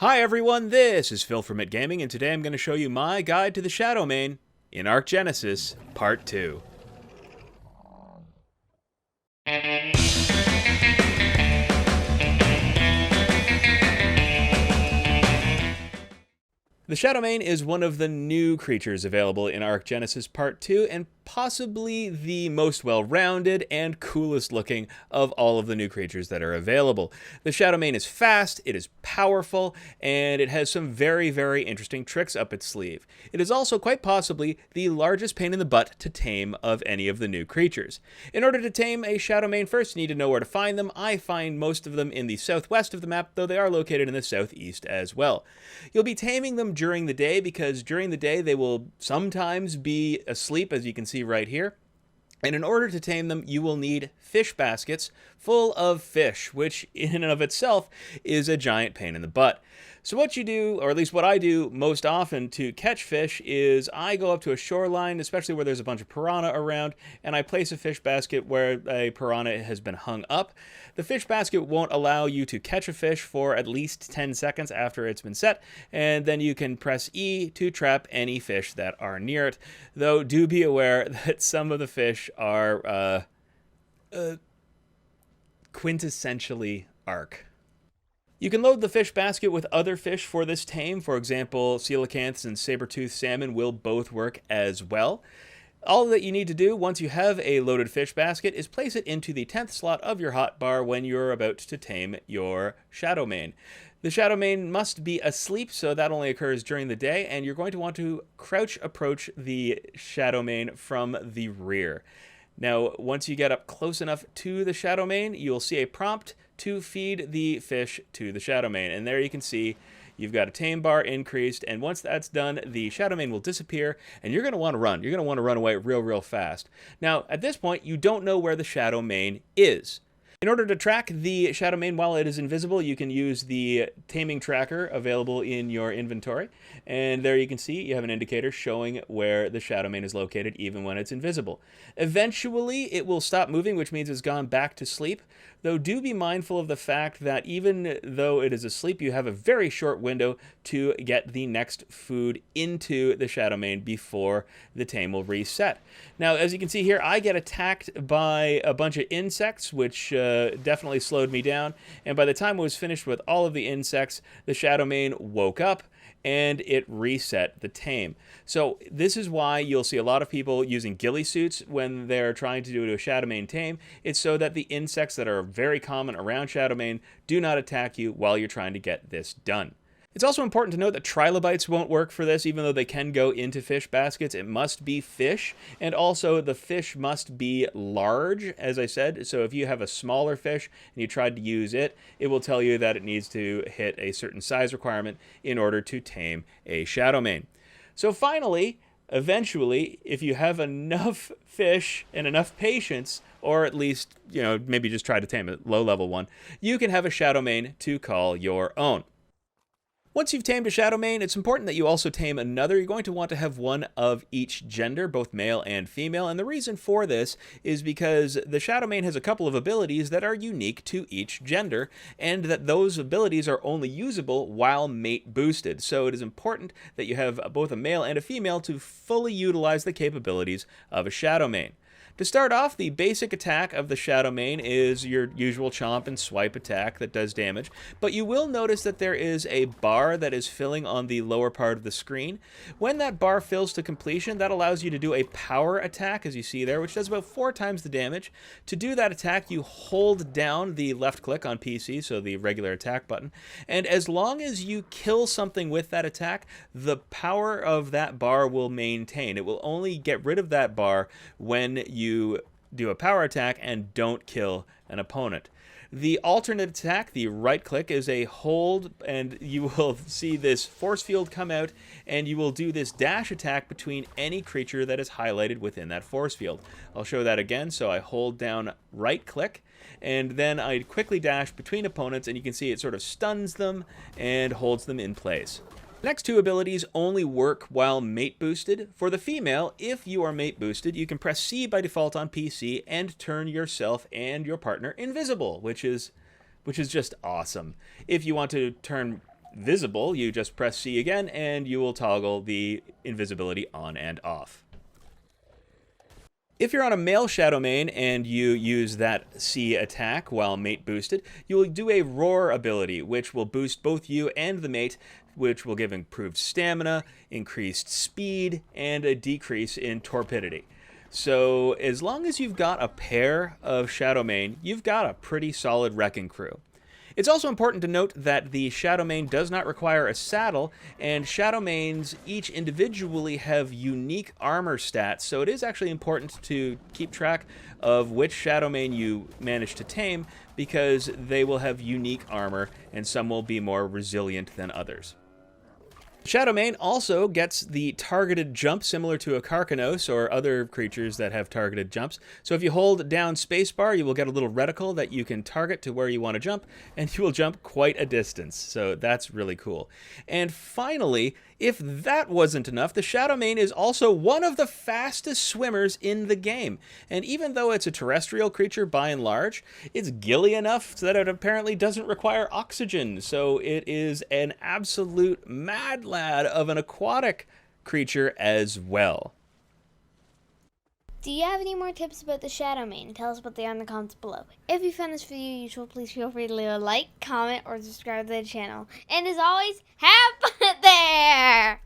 Hi everyone, this is Phil from Gaming, and today I'm going to show you my guide to the Shadowmane in ARK Genesis Part 2. The Shadowmane is one of the new creatures available in ARK Genesis Part 2, and possibly the most well-rounded and coolest looking of all of the new creatures that are available. The Shadowmane is fast, it is powerful, and it has some very, very interesting tricks up its sleeve. It is also quite possibly the largest pain in the butt to tame of any of the new creatures. In order to tame a Shadowmane, first you need to know where to find them. I find most of them in the southwest of the map, though they are located in the southeast as well. You'll be taming them during the day, because during the day they will sometimes be asleep, as you can see right here. And in order to tame them, you will need fish baskets full of fish, which in and of itself is a giant pain in the butt. So what you do, or at least what I do most often to catch fish, is I go up to a shoreline, especially where there's a bunch of piranha around, and I place a fish basket where a piranha has been hung up. The fish basket won't allow you to catch a fish for at least 10 seconds after it's been set, and then you can press E to trap any fish that are near it, though do be aware that some of the fish are quintessentially ARK. You can load the fish basket with other fish for this tame. For example, coelacanths and saber-toothed salmon will both work as well. All that you need to do once you have a loaded fish basket is place it into the 10th slot of your hotbar when you're about to tame your Shadowmane. The Shadowmane must be asleep, so that only occurs during the day, and you're going to want to crouch approach the Shadowmane from the rear. Now, once you get up close enough to the Shadowmane, you'll see a prompt to feed the fish to the Shadowmane. And there you can see you've got a tame bar increased, and once that's done, the Shadowmane will disappear, and you're going to want to run. You're going to want to run away real fast. Now, at this point, you don't know where the Shadowmane is. In order to track the Shadowmane while it is invisible, you can use the Taming tracker available in your inventory. And there you can see you have an indicator showing where the Shadowmane is located even when it's invisible. Eventually, it will stop moving, which means it's gone back to sleep. Though do be mindful of the fact that even though it is asleep, you have a very short window to get the next food into the Shadowmane before the tame will reset. Now, as you can see here, I get attacked by a bunch of insects, which definitely slowed me down. And by the time I was finished with all of the insects, the Shadowmane woke up and it reset the tame. So this is why you'll see a lot of people using ghillie suits when they're trying to do a Shadowmane tame. It's so that the insects that are very common around Shadowmane do not attack you while you're trying to get this done. It's also important to note that trilobites won't work for this, even though they can go into fish baskets. It must be fish, and also the fish must be large, as I said. So if you have a smaller fish and you tried to use it, it will tell you that it needs to hit a certain size requirement in order to tame a Shadowmane. So finally, eventually, if you have enough fish and enough patience, or at least, maybe just try to tame a low-level one, you can have a Shadowmane to call your own. Once you've tamed a Shadowmane, it's important that you also tame another. You're going to want to have one of each gender, both male and female, and the reason for this is because the Shadowmane has a couple of abilities that are unique to each gender, and that those abilities are only usable while mate boosted. So it is important that you have both a male and a female to fully utilize the capabilities of a Shadowmane. To start off, the basic attack of the Shadowmane is your usual chomp and swipe attack that does damage, but you will notice that there is a bar that is filling on the lower part of the screen. When that bar fills to completion, that allows you to do a power attack, as you see there, which does about 4 times the damage. To do that attack, you hold down the left click on PC, so the regular attack button, and as long as you kill something with that attack, the power of that bar will maintain. It will only get rid of that bar when you do a power attack and don't kill an opponent. The alternate attack, the right click, is a hold, and you will see this force field come out, and you will do this dash attack between any creature that is highlighted within that force field. I'll show that again. So I hold down right click, and then I quickly dash between opponents, and you can see it sort of stuns them and holds them in place. The next two abilities only work while mate boosted. For the female, if you are mate boosted, you can press C by default on PC and turn yourself and your partner invisible, which is just awesome. If you want to turn visible, you just press C again, and you will toggle the invisibility on and off. If you're on a male Shadowmane and you use that C attack while mate boosted, you will do a roar ability, which will boost both you and the mate, which will give improved stamina, increased speed, and a decrease in torpidity. So as long as you've got a pair of Shadowmane, you've got a pretty solid wrecking crew. It's also important to note that the Shadowmane does not require a saddle, and Shadowmanes each individually have unique armor stats, so it is actually important to keep track of which Shadowmane you manage to tame, because they will have unique armor, and some will be more resilient than others. Shadowmane also gets the targeted jump similar to a Carcanos or other creatures that have targeted jumps. So if you hold down spacebar, you will get a little reticle that you can target to where you want to jump, and you will jump quite a distance. So that's really cool. And finally, if that wasn't enough, the Shadowmane is also one of the fastest swimmers in the game. And even though it's a terrestrial creature by and large, it's gilly enough so that it apparently doesn't require oxygen. So it is an absolute mad lad of an aquatic creature as well. Do you have any more tips about the Shadowmane? Tell us what they are in the comments below. If you found this video useful, please feel free to leave a like, comment, or subscribe to the channel. And as always, have fun there!